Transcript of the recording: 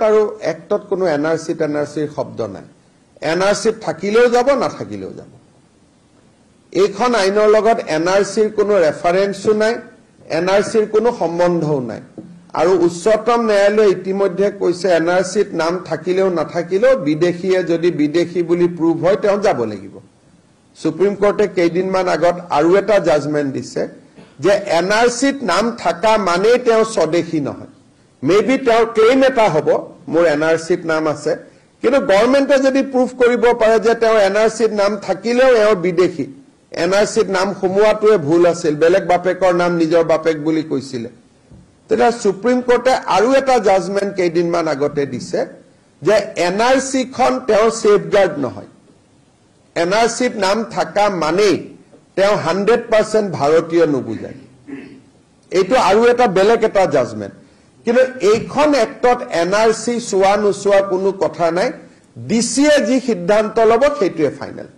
আৰু এক্টত কোনো এনআৰচিৰ শব্দ নাই এনআৰচিত থাকিলেও যাব নাথাকিলেও যাব এইখন আইনৰ লগত এনআৰচিৰ কোনো ৰেফাৰেন্সও নাই এনআৰচিৰ কোনো সম্বন্ধও নাই আৰু উচ্চতম ন্যায়ালয়ে ইতিমধ্যে কৈছে এনআৰচিত নাম থাকিলেও নাথাকিলেও বিদেশীয়ে যদি বিদেশী বুলি প্ৰুভ হয় তেওঁ যাব লাগিব সুপ্ৰিম কোৰ্টে কেইদিনমান আগত আৰু এটা জাজমেন্ট দিছে যে এনআৰচিত নাম থাকা মানে তেওঁ স্বদেশী নহয় মেবি তেওঁৰ ক্লেইম এটা হ'ব মোৰ এনআৰচিত নাম আছে কিন্তু গভৰ্ণমেণ্টে যদি প্ৰুভ কৰিব পাৰে যে তেওঁ এনআৰচিত নাম থাকিলেও এওঁ বিদেশী এনআৰচিত নাম সোমোৱাটোৱে ভুল আছিল বেলেগ বাপেকৰ নাম নিজৰ বাপেক বুলি কৈছিলে তেতিয়া সুপ্ৰিম কোৰ্টে আৰু এটা জাজমেন্ট কেইদিনমান আগতে দিছে যে এনআৰচিখন তেওঁ সেফগাৰ্ড নহয় এনআৰচিত নাম থাকা মানে তেওঁ 100% ভাৰতীয় নুবুজায় এইটো আৰু এটা বেলেগ এটা জাজমেন্ট কিন্তু এইখন এক্টত এনআৰচি চোৱা নোচোৱা কোনো কথা নাই ডিসিয়ে যি সিদ্ধান্ত ল'ব সেইটোৱে ফাইনেল